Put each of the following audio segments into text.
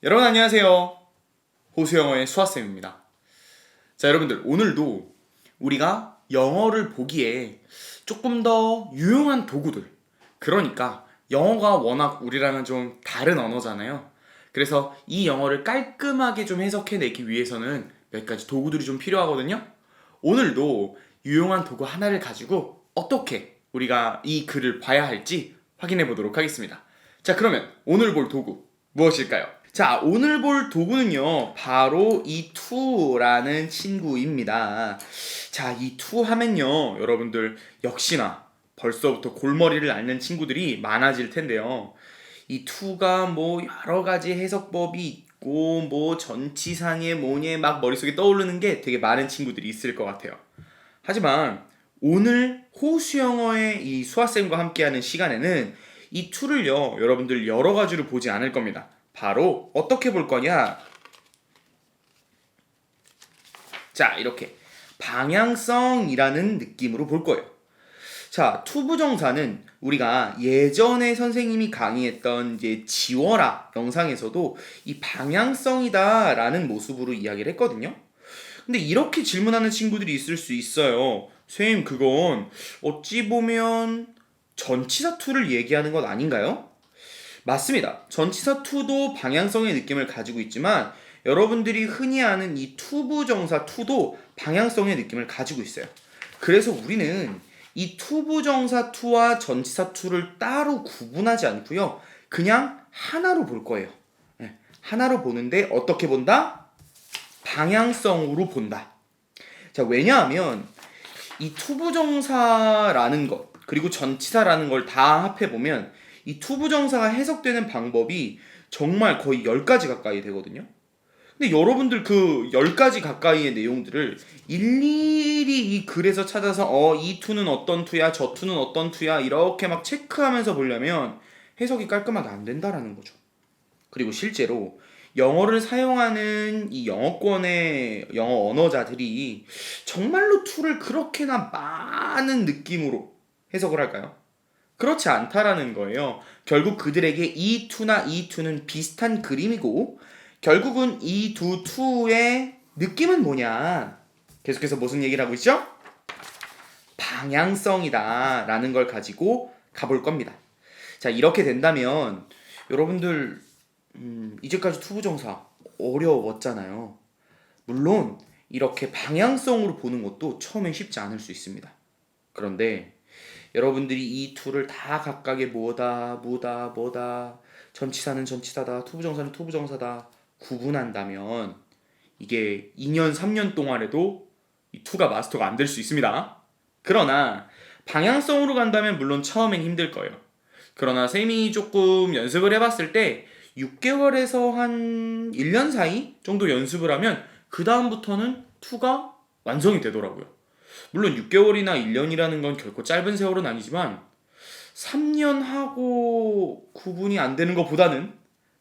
여러분 안녕하세요. 호수영어의 수아쌤입니다. 자, 여러분들 오늘도 우리가 영어를 보기에 조금 더 유용한 도구들, 그러니까 영어가 워낙 우리랑은 좀 다른 언어잖아요. 그래서 이 영어를 깔끔하게 좀 해석해내기 위해서는 몇 가지 도구들이 좀 필요하거든요. 오늘도 유용한 도구 하나를 가지고 어떻게 우리가 이 글을 봐야 할지 확인해 보도록 하겠습니다. 자, 그러면 오늘 볼 도구 무엇일까요? 자, 오늘 볼 도구는요, 바로 이 to라는 친구입니다. 자, 이 to 하면요, 여러분들 역시나 벌써부터 골머리를 앓는 친구들이 많아질 텐데요. 이 to가 뭐 여러 가지 해석법이 있고, 뭐 전치사nye 뭐nye 막 머릿속에 떠오르는 게 되게 많은 친구들이 있을 것 같아요. 하지만 오늘 호수영어의 이 수아쌤과 함께하는 시간에는 이 to를요, 여러분들 여러 가지로 보지 않을 겁니다. 바로 어떻게 볼 거냐? 자, 이렇게 방향성이라는 느낌으로 볼 거예요. 자, 투부정사는 우리가 예전에 선생님이 강의했던 이제 지워라 영상에서도 이 방향성이다라는 모습으로 이야기를 했거든요. 근데 이렇게 질문하는 친구들이 있을 수 있어요. 선생님, 그건 어찌 보면 전치사 투를 얘기하는 것 아닌가요? 맞습니다. 전치사 to도 방향성의 느낌을 가지고 있지만 여러분들이 흔히 아는 이 투부정사 to도 방향성의 느낌을 가지고 있어요. 그래서 우리는 이 투부정사 to와 전치사 to를 따로 구분하지 않고요. 그냥 하나로 볼 거예요. 네, 하나로 보는데 어떻게 본다? 방향성으로 본다. 자, 왜냐하면 이 투부정사라는 것 그리고 전치사라는 걸 다 합해보면 이 투부정사가 해석되는 방법이 정말 거의 10가지 가까이 되거든요. 근데 여러분들 그 10가지 가까이의 내용들을 일일이 이 글에서 찾아서 이 투는 어떤 투야, 저 투는 어떤 투야 이렇게 막 체크하면서 보려면 해석이 깔끔하게 안 된다라는 거죠. 그리고 실제로 영어를 사용하는 이 영어권의 영어 언어자들이 정말로 투를 그렇게나 많은 느낌으로 해석을 할까요? 그렇지 않다라는 거예요. 결국 그들에게 이 투나 이 투는 비슷한 그림이고 결국은 이 두 투의 느낌은 뭐냐? 계속해서 무슨 얘기를 하고 있죠? 방향성이다 라는 걸 가지고 가볼 겁니다. 자, 이렇게 된다면 여러분들 이제까지 투부정사 어려웠잖아요. 물론 이렇게 방향성으로 보는 것도 처음엔 쉽지 않을 수 있습니다. 그런데 여러분들이 이 투를 다 각각의 뭐다 전치사는 전치사다 투부정사는 투부정사다 구분한다면 이게 2년 3년 동안 해도 이 투가 마스터가 안 될 수 있습니다. 그러나 방향성으로 간다면 물론 처음엔 힘들 거예요. 그러나 쌤이 조금 연습을 해봤을 때 6개월에서 한 1년 사이 정도 연습을 하면 그 다음부터는 투가 완성이 되더라고요. 물론 6개월이나 1년이라는 건 결코 짧은 세월은 아니지만 3년 하고 구분이 안 되는 것보다는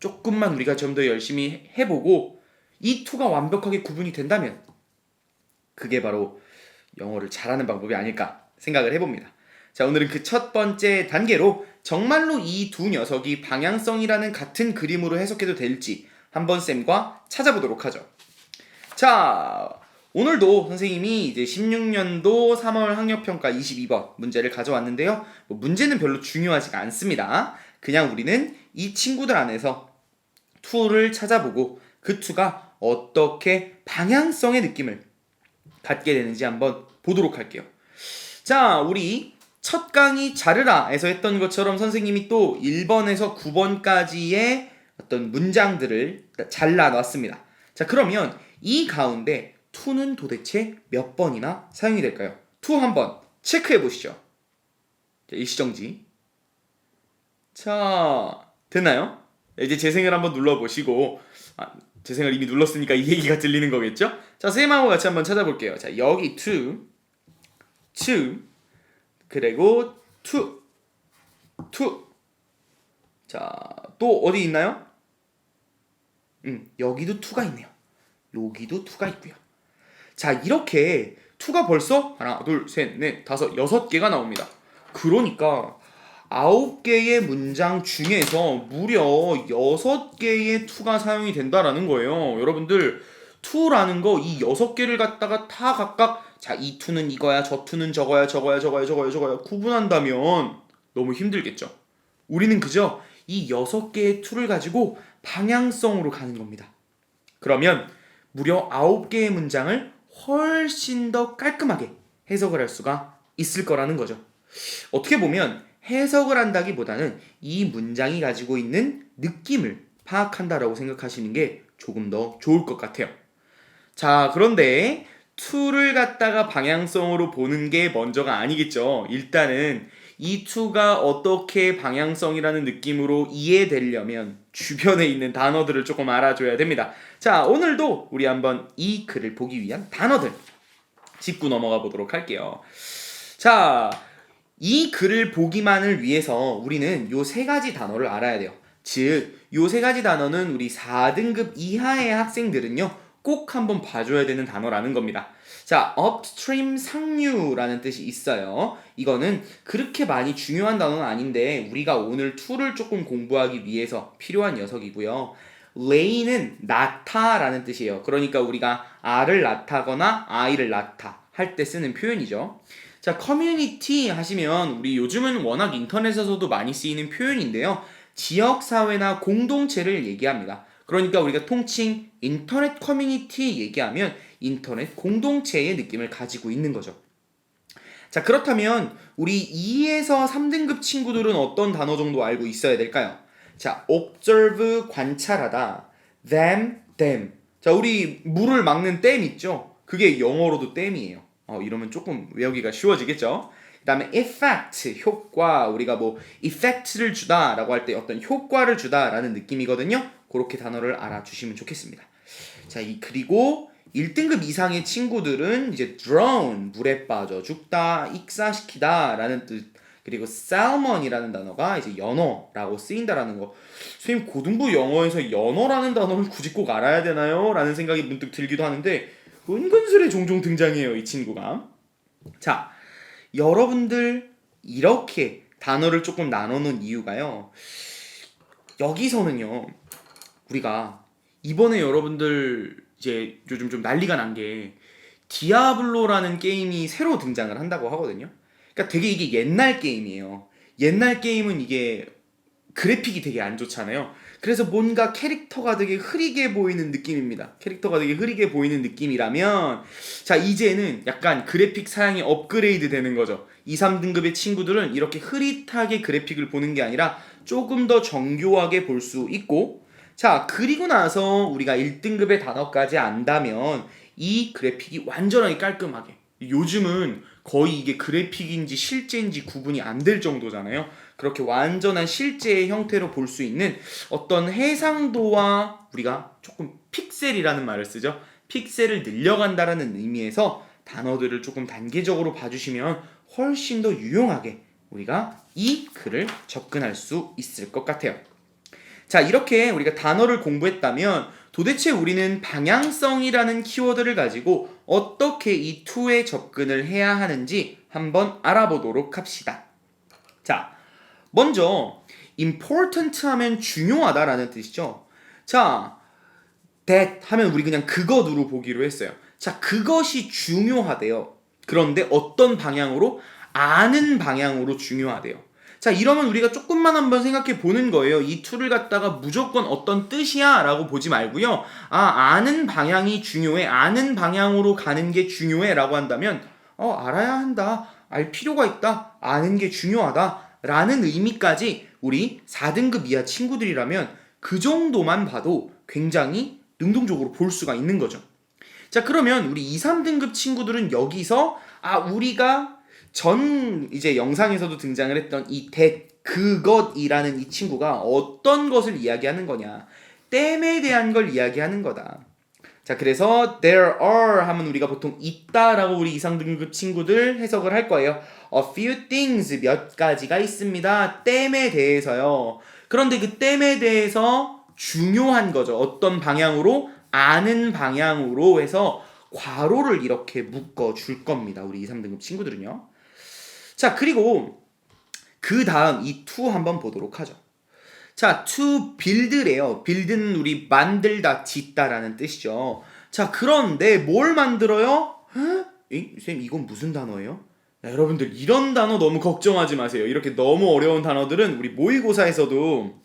조금만 우리가 좀 더 열심히 해보고 이 투가 완벽하게 구분이 된다면 그게 바로 영어를 잘하는 방법이 아닐까 생각을 해봅니다. 자, 오늘은 그 첫 번째 단계로 정말로 이 두 녀석이 방향성이라는 같은 그림으로 해석해도 될지 한번 쌤과 찾아보도록 하죠. 자, 오늘도 선생님이 이제 16년도 3월 학력평가 22번 문제를 가져왔는데요. 문제는 별로 중요하지가 않습니다. 그냥 우리는 이 친구들 안에서 투를 찾아보고 그 투가 어떻게 방향성의 느낌을 갖게 되는지 한번 보도록 할게요. 자, 우리 첫 강의 자르라에서 했던 것처럼 선생님이 또 1번에서 9번까지의 어떤 문장들을 잘라놨습니다. 자, 그러면 이 가운데 to는 도대체 몇 번이나 사용이 될까요? to 한번 체크해 보시죠. 자, 일시정지. 자, 됐나요? 이제 재생을 한번 눌러보시고 재생을 이미 눌렀으니까 이 얘기가 들리는 거겠죠? 자, 쌤하고 같이 한번 찾아볼게요. 자, 여기 to 그리고 to 자, 또 어디 있나요? 여기도 to가 있네요. 여기도 to가 있고요. 자, 이렇게 to가 벌써 하나, 둘, 셋, 넷, 다섯, 6개가 나옵니다. 그러니까 9개의 문장 중에서 무려 6개의 to가 사용이 된다라는 거예요. 여러분들 to라는 거 이 6개를 갖다가 다 각각 자, 이 to는 이거야, 저 to는 저거야, 저거야, 저거야, 저거야, 저거야 구분한다면 너무 힘들겠죠. 우리는 그저 이 6개의 to를 가지고 방향성으로 가는 겁니다. 그러면 무려 9개의 문장을 훨씬 더 깔끔하게 해석을 할 수가 있을 거라는 거죠. 어떻게 보면 해석을 한다기보다는 이 문장이 가지고 있는 느낌을 파악한다라고 생각하시는 게 조금 더 좋을 것 같아요. 자, 그런데 to를 갖다가 방향성으로 보는 게 먼저가 아니겠죠. 일단은 이 to가 어떻게 방향성이라는 느낌으로 이해되려면 주변에 있는 단어들을 조금 알아줘야 됩니다. 자, 오늘도 우리 한번 이 글을 보기 위한 단어들 짚고 넘어가 보도록 할게요. 자, 이 글을 보기만을 위해서 우리는 요 세 가지 단어를 알아야 돼요. 즉, 요 세 가지 단어는 우리 4등급 이하의 학생들은요 꼭 한번 봐줘야 되는 단어라는 겁니다. 자, upstream 상류라는 뜻이 있어요. 이거는 그렇게 많이 중요한 단어는 아닌데 우리가 오늘 to를 조금 공부하기 위해서 필요한 녀석이고요. lay는 낳다라는 뜻이에요. 그러니까 우리가 R을 낳다거나 I를 낳다 할 때 쓰는 표현이죠. 자, 커뮤니티 하시면 우리 요즘은 워낙 인터넷에서도 많이 쓰이는 표현인데요. 지역사회나 공동체를 얘기합니다. 그러니까 우리가 통칭 인터넷 커뮤니티 얘기하면 인터넷 공동체의 느낌을 가지고 있는 거죠. 자, 그렇다면 우리 2에서 3등급 친구들은 어떤 단어 정도 알고 있어야 될까요? 자, observe 관찰하다, them. 자, 우리 물을 막는 댐 있죠? 그게 영어로도 댐이에요. 이러면 조금 외우기가 쉬워지겠죠? 그 다음에 effect, 효과. 우리가 뭐 effect를 주다 라고 할 때 어떤 효과를 주다 라는 느낌이거든요. 그렇게 단어를 알아주시면 좋겠습니다. 자, 그리고 1등급 이상의 친구들은 이제 drown, 물에 빠져 죽다, 익사시키다 라는 뜻. 그리고 salmon이라는 단어가 이제 연어라고 쓰인다라는 거. 선생님, 고등부 영어에서 연어라는 단어를 굳이 꼭 알아야 되나요? 라는 생각이 문득 들기도 하는데 은근슬에 종종 등장해요, 이 친구가. 자, 여러분들 이렇게 단어를 조금 나눠놓은 이유가요. 여기서는요, 우리가 이번에 여러분들 이제 요즘 좀 난리가 난 게 디아블로라는 게임이 새로 등장을 한다고 하거든요. 그러니까 되게 이게 옛날 게임이에요. 옛날 게임은 이게 그래픽이 되게 안 좋잖아요. 그래서 뭔가 캐릭터가 되게 흐리게 보이는 느낌입니다. 캐릭터가 되게 흐리게 보이는 느낌이라면 자, 이제는 약간 그래픽 사양이 업그레이드 되는 거죠. 2, 3등급의 친구들은 이렇게 흐릿하게 그래픽을 보는 게 아니라 조금 더 정교하게 볼 수 있고, 자, 그리고 나서 우리가 1등급의 단어까지 안다면 이 그래픽이 완전하게 깔끔하게, 요즘은 거의 이게 그래픽인지 실제인지 구분이 안 될 정도잖아요. 그렇게 완전한 실제의 형태로 볼 수 있는 어떤 해상도와 우리가 조금 픽셀이라는 말을 쓰죠. 픽셀을 늘려간다라는 의미에서 단어들을 조금 단계적으로 봐주시면 훨씬 더 유용하게 우리가 이 글을 접근할 수 있을 것 같아요. 자, 이렇게 우리가 단어를 공부했다면 도대체 우리는 방향성이라는 키워드를 가지고 어떻게 이 to에 접근을 해야 하는지 한번 알아보도록 합시다. 자, 먼저 important 하면 중요하다라는 뜻이죠. 자, that 하면 우리 그냥 그것으로 보기로 했어요. 자, 그것이 중요하대요. 그런데 어떤 방향으로? 아는 방향으로 중요하대요. 자, 이러면 우리가 조금만 한번 생각해 보는 거예요. 이 to를 갖다가 무조건 어떤 뜻이야 라고 보지 말고요. 아는 방향이 중요해. 아는 방향으로 가는 게 중요해 라고 한다면 알아야 한다. 알 필요가 있다. 아는 게 중요하다. 라는 의미까지 우리 4등급 이하 친구들이라면 그 정도만 봐도 굉장히 능동적으로 볼 수가 있는 거죠. 자, 그러면 우리 2, 3등급 친구들은 여기서 우리가 전 이제 영상에서도 등장을 했던 이 그것이라는 이 친구가 어떤 것을 이야기하는 거냐, 댐에 대한 걸 이야기하는 거다. 자, 그래서 there are 하면 우리가 보통 있다라고 우리 이상등급 친구들 해석을 할 거예요. A few things 몇 가지가 있습니다. 댐에 대해서요. 그런데 그 댐에 대해서 중요한 거죠. 어떤 방향으로? 아는 방향으로 해서 괄호를 이렇게 묶어 줄 겁니다. 우리 2, 3등급 친구들은요. 자, 그리고 그 다음 이 to 한번 보도록 하죠. 자, to build래요. build는 우리 만들다, 짓다라는 뜻이죠. 자, 그런데 뭘 만들어요? 쌤, 이건 무슨 단어예요? 야, 여러분들 이런 단어 너무 걱정하지 마세요. 이렇게 너무 어려운 단어들은 우리 모의고사에서도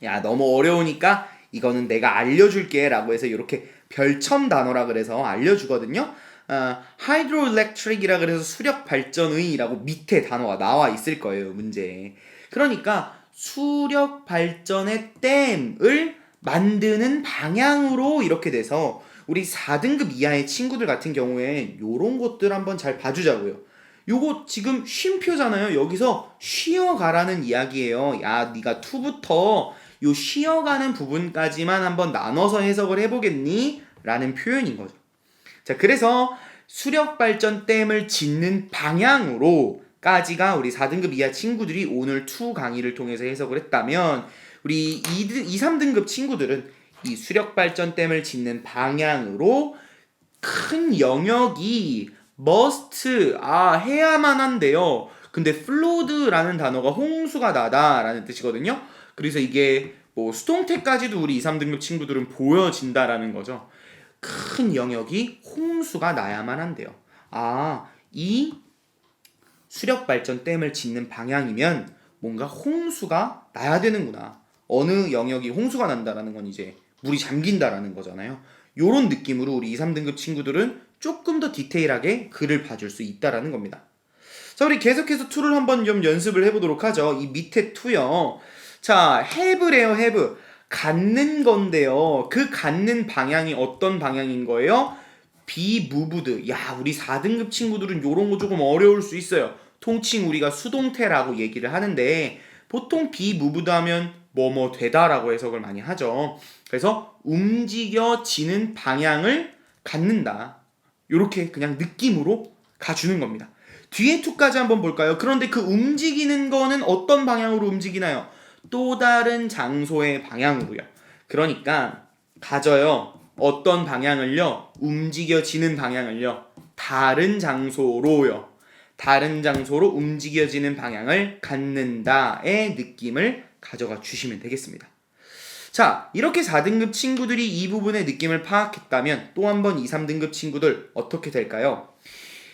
야, 너무 어려우니까 이거는 내가 알려줄게 라고 해서 이렇게 별첨 단어라 그래서 알려주거든요. hydroelectric이라 그래서 수력 발전의라고 밑에 단어가 나와 있을 거예요, 문제에. 그러니까 수력 발전의 댐을 만드는 방향으로 이렇게 돼서 우리 4등급 이하의 친구들 같은 경우에 요런 것들 한번 잘 봐주자고요. 요거 지금 쉼표잖아요. 여기서 쉬어가라는 이야기예요. 야, 네가 2부터 요 쉬어가는 부분까지만 한번 나눠서 해석을 해보겠니? 라는 표현인 거죠. 자, 그래서 수력발전 댐을 짓는 방향으로까지가 우리 4등급 이하 친구들이 오늘 2 강의를 통해서 해석을 했다면 우리 2, 3등급 친구들은 이 수력발전 댐을 짓는 방향으로 큰 영역이 must, 해야만 한데요. 근데 flowed라는 단어가 홍수가 나다라는 뜻이거든요. 그래서 이게 뭐 수동태까지도 우리 2, 3등급 친구들은 보여진다라는 거죠. 큰 영역이 홍수가 나야만 한대요. 이 수력발전 댐을 짓는 방향이면 뭔가 홍수가 나야 되는구나. 어느 영역이 홍수가 난다라는 건 이제 물이 잠긴다라는 거잖아요. 요런 느낌으로 우리 2, 3등급 친구들은 조금 더 디테일하게 글을 봐줄 수 있다라는 겁니다. 자, 우리 계속해서 2를 한번 좀 연습을 해보도록 하죠. 이 밑에 2요. 자, have래요, have. 갖는 건데요. 그 갖는 방향이 어떤 방향인 거예요? be moved. 야, 우리 4등급 친구들은 요런 거 조금 어려울 수 있어요. 통칭 우리가 수동태라고 얘기를 하는데 보통 be moved 하면 뭐뭐 되다라고 해석을 많이 하죠. 그래서 움직여지는 방향을 갖는다. 요렇게 그냥 느낌으로 가주는 겁니다. 뒤에 2까지 한번 볼까요? 그런데 그 움직이는 거는 어떤 방향으로 움직이나요? 또 다른 장소의 방향으로요. 그러니까 가져요. 어떤 방향을요? 움직여지는 방향을요. 다른 장소로요. 다른 장소로 움직여지는 방향을 갖는다의 느낌을 가져가 주시면 되겠습니다. 자, 이렇게 4등급 친구들이 이 부분의 느낌을 파악했다면 또 한 번 2, 3등급 친구들 어떻게 될까요?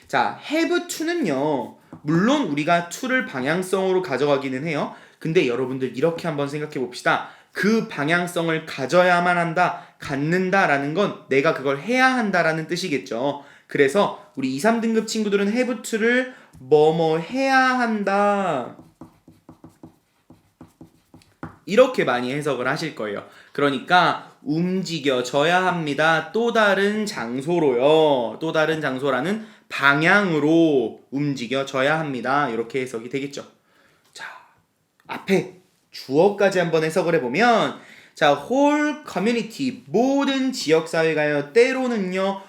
자, have to는요. 물론 우리가 to를 방향성으로 가져가기는 해요. 근데 여러분들 이렇게 한번 생각해 봅시다. 그 방향성을 가져야만 한다, 갖는다라는 건 내가 그걸 해야 한다라는 뜻이겠죠. 그래서 우리 2, 3등급 친구들은 have to를 뭐뭐 해야 한다. 이렇게 많이 해석을 하실 거예요. 그러니까 움직여져야 합니다. 또 다른 장소로요. 또 다른 장소라는 방향으로 움직여져야 합니다. 이렇게 해석이 되겠죠. 자, 앞에 주어까지 한번 해석을 해보면 자, whole community, 모든 지역사회가요. 때로는요.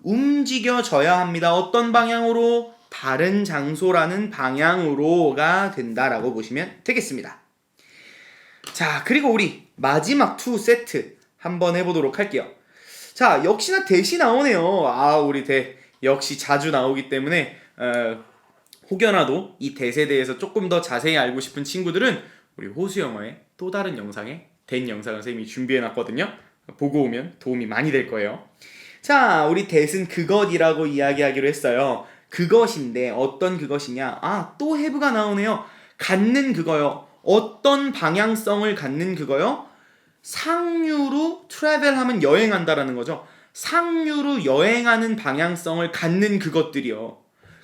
움직여져야 합니다. 어떤 방향으로? 다른 장소라는 방향으로가 된다라고 보시면 되겠습니다. 자, 그리고 우리 마지막 2 세트 한번 해보도록 할게요. 자, 역시나 대시 나오네요. 우리 역시 자주 나오기 때문에 혹여나도 이 대세에 대해서 조금 더 자세히 알고 싶은 친구들은 우리 호수영어의 또 다른 영상에 된 영상을 선생님이 준비해놨거든요. 보고 오면 도움이 많이 될 거예요. 자, 우리 대신 그것이라고 이야기하기로 했어요. 그것인데 어떤 그것이냐? 또 have가 나오네요. 갖는 그거요. 어떤 방향성을 갖는 그거요? 상류로 travel 하면 여행한다라는 거죠. 상류로 여행하는 방향성을 갖는 그것들이요.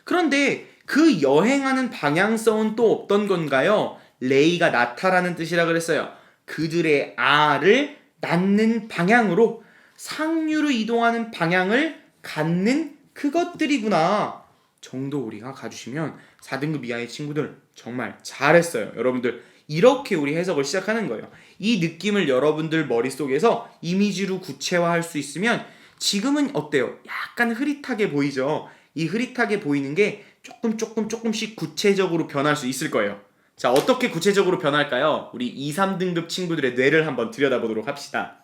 그런데 그 여행하는 방향성은 또 어떤 건가요? 레이가 낳다라는 뜻이라 그랬어요. 그들의 알을 낳는 방향으로 상류로 이동하는 방향을 갖는 그것들이구나 정도 우리가 가주시면 4등급 이하의 친구들 정말 잘했어요. 여러분들 이렇게 우리 해석을 시작하는 거예요. 이 느낌을 여러분들 머릿속에서 이미지로 구체화할 수 있으면 지금은 어때요? 약간 흐릿하게 보이죠? 이 흐릿하게 보이는 게 조금씩 구체적으로 변할 수 있을 거예요. 자, 어떻게 구체적으로 변할까요? 우리 2, 3등급 친구들의 뇌를 한번 들여다보도록 합시다.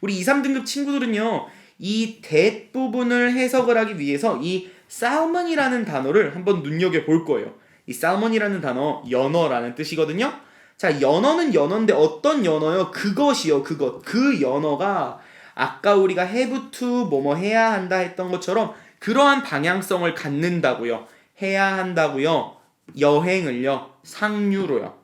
우리 2, 3등급 친구들은요. 이 대부분을 해석을 하기 위해서 이 salmon이라는 단어를 한번 눈여겨볼 거예요. 이 살몬이라는 단어 연어라는 뜻이거든요. 자, 연어는 연어인데 어떤 연어요? 그것이요, 그것. 그 연어가 아까 우리가 have to 뭐뭐 해야 한다 했던 것처럼 그러한 방향성을 갖는다고요. 해야 한다고요. 여행을요. 상류로요.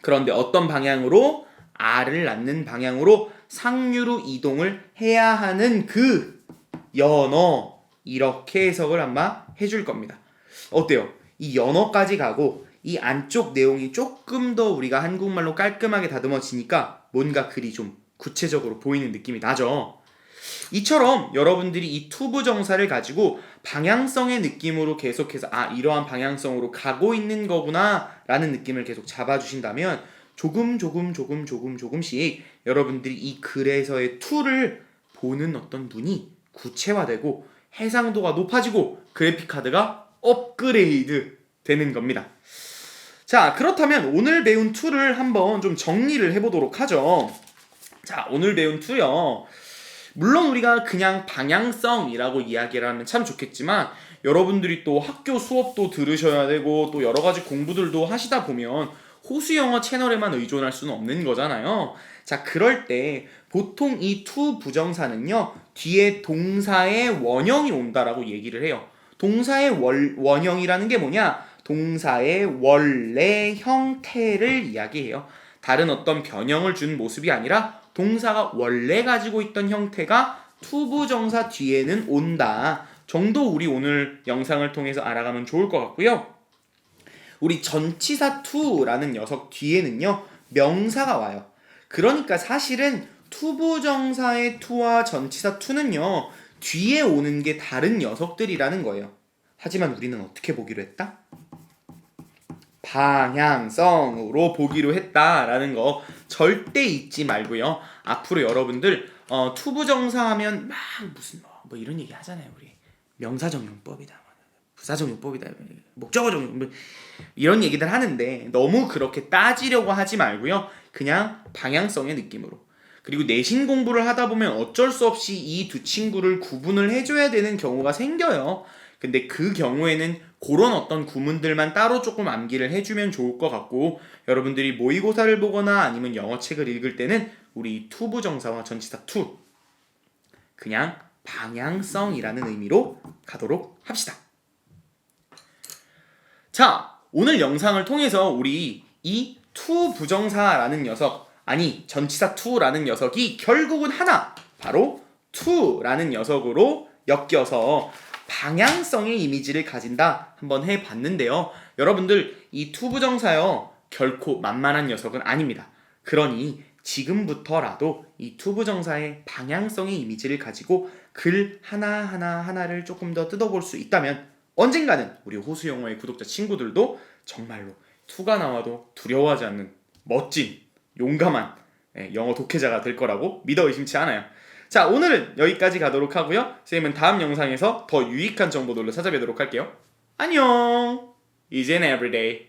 그런데 어떤 방향으로? 알을 낳는 방향으로 상류로 이동을 해야 하는 그 연어. 이렇게 해석을 아마 해줄 겁니다. 어때요? 이 연어까지 가고 이 안쪽 내용이 조금 더 우리가 한국말로 깔끔하게 다듬어지니까 뭔가 글이 좀 구체적으로 보이는 느낌이 나죠. 이처럼 여러분들이 이 투부 정사를 가지고 방향성의 느낌으로 계속해서 이러한 방향성으로 가고 있는 거구나 라는 느낌을 계속 잡아주신다면 조금씩 여러분들이 이 글에서의 투를 보는 어떤 눈이 구체화되고 해상도가 높아지고 그래픽카드가 업그레이드 되는 겁니다. 자, 그렇다면 오늘 배운 툴을 한번 좀 정리를 해보도록 하죠. 자, 오늘 배운 툴이요. 물론 우리가 그냥 방향성이라고 이야기를 하면 참 좋겠지만 여러분들이 또 학교 수업도 들으셔야 되고 또 여러 가지 공부들도 하시다 보면 호수영어 채널에만 의존할 수는 없는 거잖아요. 자, 그럴 때 보통 이 투 부정사는요, 뒤에 동사의 원형이 온다라고 얘기를 해요. 동사의 원형이라는 게 뭐냐? 동사의 원래 형태를 이야기해요. 다른 어떤 변형을 준 모습이 아니라 동사가 원래 가지고 있던 형태가 투부정사 뒤에는 온다 정도 우리 오늘 영상을 통해서 알아가면 좋을 것 같고요. 우리 전치사 투라는 녀석 뒤에는요, 명사가 와요. 그러니까 사실은 투부정사의 투와 전치사 투는요, 뒤에 오는 게 다른 녀석들이라는 거예요. 하지만 우리는 어떻게 보기로 했다? 방향성으로 보기로 했다라는 거 절대 잊지 말고요. 앞으로 여러분들 투부정사 하면 막 무슨 뭐 이런 얘기 하잖아요. 우리 명사정용법이다, 부사정용법이다, 목적어정용 이런 얘기들 하는데 너무 그렇게 따지려고 하지 말고요. 그냥 방향성의 느낌으로. 그리고 내신 공부를 하다 보면 어쩔 수 없이 이 두 친구를 구분을 해줘야 되는 경우가 생겨요. 근데 그 경우에는 그런 어떤 구문들만 따로 조금 암기를 해주면 좋을 것 같고, 여러분들이 모의고사를 보거나 아니면 영어책을 읽을 때는 우리 투부정사와 전치사 투 그냥 방향성이라는 의미로 가도록 합시다. 자, 오늘 영상을 통해서 우리 이 투부정사라는 녀석, 아니 전치사 투라는 녀석이 결국은 하나, 바로 투라는 녀석으로 엮여서 방향성의 이미지를 가진다 한번 해봤는데요. 여러분들 이 투부정사요, 결코 만만한 녀석은 아닙니다. 그러니 지금부터라도 이 투부정사의 방향성의 이미지를 가지고 글 하나를 조금 더 뜯어볼 수 있다면 언젠가는 우리 호수영어의 구독자 친구들도 정말로 투가 나와도 두려워하지 않는 멋진 용감한 영어 독해자가 될 거라고 믿어 의심치 않아요. 자, 오늘은 여기까지 가도록 하고요. 쌤은 다음 영상에서 더 유익한 정보들로 찾아뵙도록 할게요. 안녕. 이젠 everyday.